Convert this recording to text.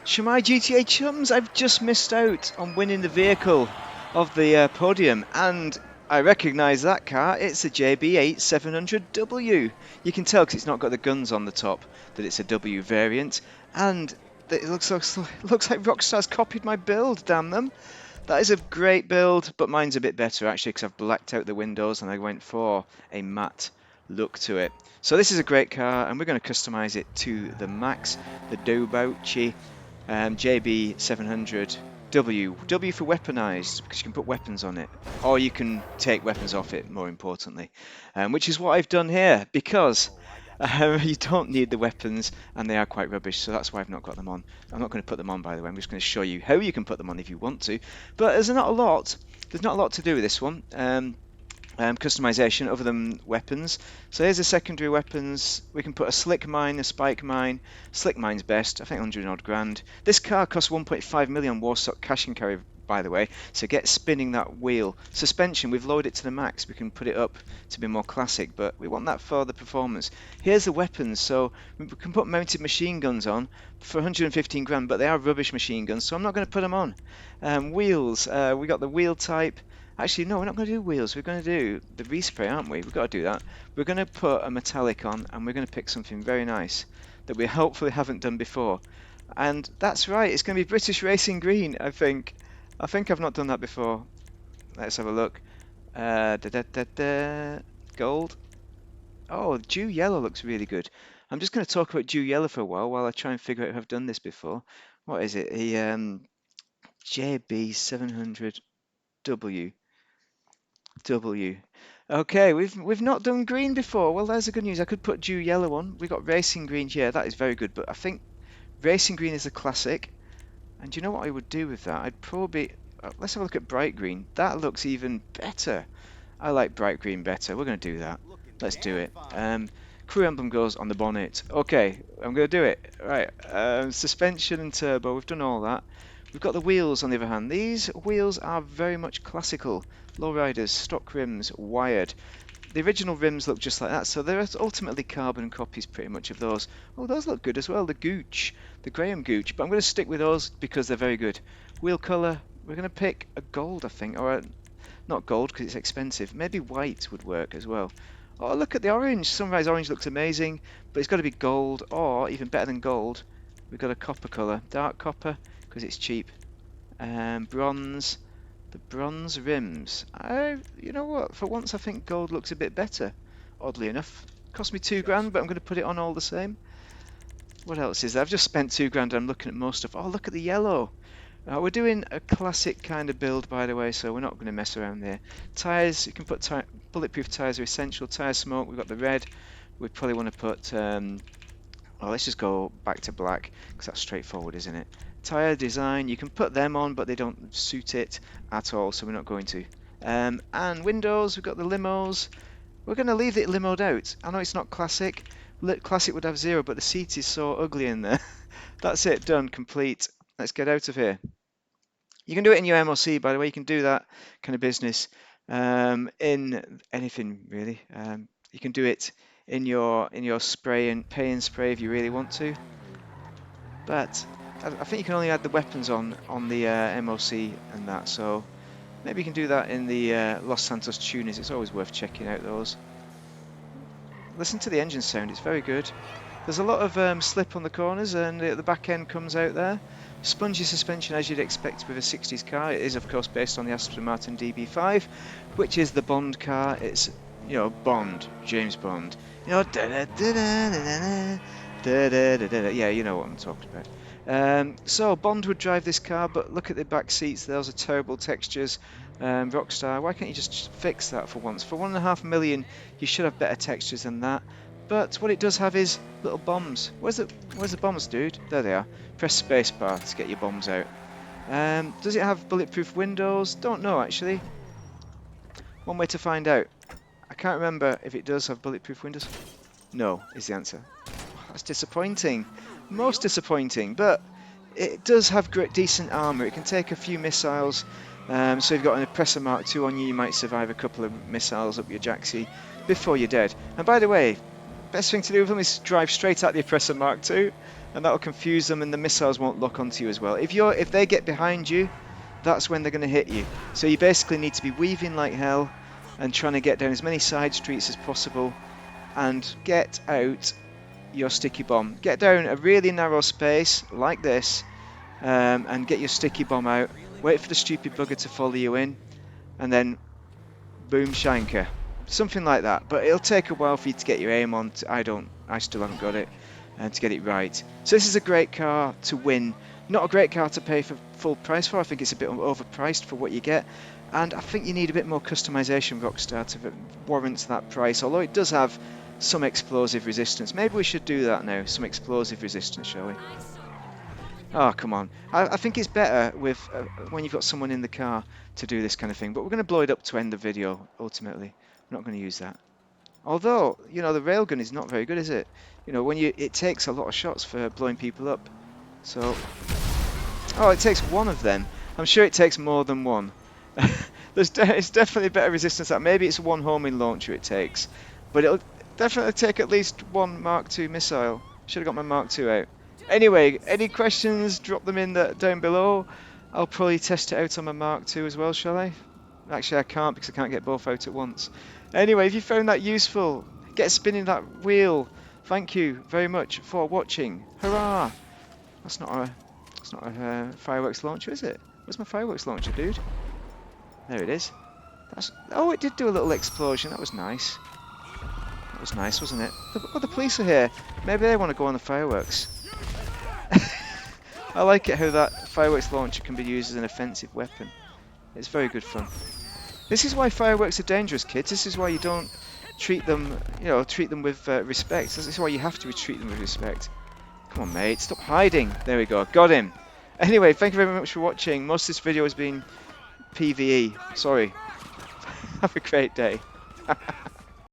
Shemai GTA chums, I've just missed out on winning the vehicle of the podium, and I recognise that car. It's a JB700W. You can tell because it's not got the guns on the top that it's a W variant, and it looks like Rockstar's copied my build. Damn them! That is a great build, but mine's a bit better actually because I've blacked out the windows and I went for a matte look to it. So this is a great car, and we're going to customise it to the max. The Dewbauchee JB700W. W for weaponized, because you can put weapons on it, or you can take weapons off it, more importantly, which is what I've done here, because you don't need the weapons, and they are quite rubbish, so that's why I've not got them on. I'm not going to put them on, by the way. I'm just going to show you how you can put them on if you want to, but there's not a lot to do with this one. Customization other than weapons. So here's the secondary weapons. We can put a slick mine, a spike mine. Slick mine's best, I think 100 odd grand. This car costs 1.5 million Warstock cash and carry, by the way, so get spinning that wheel. Suspension, we've lowered it to the max. We can put it up to be more classic, but we want that for the performance. Here's the weapons. So we can put mounted machine guns on for 115 grand, but they are rubbish machine guns, so I'm not going to put them on. Wheels, we got the wheel type. Actually, no, we're not going to do wheels. We're going to do the respray, aren't we? We've got to do that. We're going to put a metallic on, and we're going to pick something very nice that we hopefully haven't done before. And that's right, it's going to be British Racing Green, I think. I think I've not done that before. Let's have a look. Gold. Oh, Dew Yellow looks really good. I'm just going to talk about Dew Yellow for a while I try and figure out if I've done this before. What is it? The JB700W. Okay, we've not done green before. Well, there's the good news. I could put Dew Yellow on. We got Racing Green here. That is very good, but I think Racing Green is a classic. And do you know what I would do with that? I'd probably let's have a look at Bright Green. That looks even better. I like Bright Green better. We're going to do that. Let's do it. Crew emblem goes on the bonnet. Okay, I'm going to do it. Right. Suspension and turbo. We've done all that. We've got the wheels on the other hand. These wheels are very much classical. Lowriders, stock rims, wired. The original rims look just like that, so they're ultimately carbon copies pretty much of those. Oh, those look good as well, the Gooch, the Graham Gooch, but I'm going to stick with those because they're very good. Wheel colour, we're going to pick a gold, I think, or not gold because it's expensive, maybe white would work as well. Oh, look at the orange, Sunrise Orange looks amazing, but it's got to be gold, or even better than gold, we've got a copper colour, dark copper, because it's cheap. Bronze, the bronze rims. You know what? For once, I think gold looks a bit better. Oddly enough, cost me £2 grand, but I'm going to put it on all the same. What else is there? I've just spent £2 grand. I'm looking at most stuff. Oh, look at the yellow. We're doing a classic kind of build, by the way, so we're not going to mess around there. Tyres, you can put bulletproof tyres are essential. Tyre smoke. We've got the red. We probably want to put. Well, let's just go back to black because that's straightforward, isn't it? Tyre design, you can put them on, but they don't suit it at all, so we're not going to. And windows, we've got the limos. We're going to leave it limoed out. I know it's not classic. Classic would have 0, but the seat is so ugly in there. That's it, done, complete. Let's get out of here. You can do it in your MOC, by the way. You can do that kind of business in anything, really. You can do it in your spray and pay and spray if you really want to. But I think you can only add the weapons on the MOC and that, so maybe you can do that in the Los Santos tuners. It's always worth checking out those. Listen to the engine sound, it's very good. There's a lot of slip on the corners, and the back end comes out there. Spongy suspension as you'd expect with a 60s car. It is of course based on the Aston Martin DB5, which is the Bond car. It's, you know, Bond, James Bond. You know, yeah, you know what I'm talking about. So Bond would drive this car, but look at the back seats. Those are terrible textures. Rockstar, why can't you just fix that for once? For 1.5 million, you should have better textures than that. But what it does have is little bombs. Where's the bombs, dude? There they are. Press spacebar to get your bombs out. Does it have bulletproof windows? Don't know actually. One way to find out. I can't remember if it does have bulletproof windows. No, is the answer. That's disappointing. Most disappointing, but it does have decent armour. It can take a few missiles. So if you've got an Oppressor Mark II on you, you might survive a couple of missiles up your jacksie before you're dead. And by the way, best thing to do with them is drive straight at the Oppressor Mark II, and that'll confuse them, and the missiles won't lock onto you as well. If they get behind you, that's when they're going to hit you. So you basically need to be weaving like hell and trying to get down as many side streets as possible and get out your sticky bomb. Get down a really narrow space like this, and get your sticky bomb out. Wait for the stupid bugger to follow you in, and then boom shanker. Something like that. But it'll take a while for you to get your aim on. I still haven't got it, and to get it right. So this is a great car to win. Not a great car to pay for full price for. I think it's a bit overpriced for what you get, and I think you need a bit more customization, Rockstar, to warrant that price. Although it does have some explosive resistance. Maybe we should do that now. Some explosive resistance, shall we? Oh, come on. I think it's better with when you've got someone in the car to do this kind of thing. But we're going to blow it up to end the video, ultimately. I'm not going to use that. Although, you know, the railgun is not very good, is it? You know, it takes a lot of shots for blowing people up. So, oh, it takes one of them. I'm sure it takes more than one. It's definitely better resistance than that. Maybe it's one homing launcher it takes. But it'll definitely take at least one Mark II missile. Should have got my Mark II out. Anyway, any questions, drop them in down below. I'll probably test it out on my Mark II as well, shall I? Actually, I can't because I can't get both out at once. Anyway, if you found that useful, get spinning that wheel. Thank you very much for watching. Hurrah! That's not a fireworks launcher, is it? Where's my fireworks launcher, dude? There it is. Oh, it did do a little explosion. That was nice. That was nice, wasn't it? The police are here. Maybe they want to go on the fireworks. I like it how that fireworks launcher can be used as an offensive weapon. It's very good fun. This is why fireworks are dangerous, kids. This is why you don't treat them, treat them with respect. This is why you have to treat them with respect. Come on, mate, stop hiding. There we go, got him. Anyway, thank you very much for watching. Most of this video has been PvE. Sorry. Have a great day.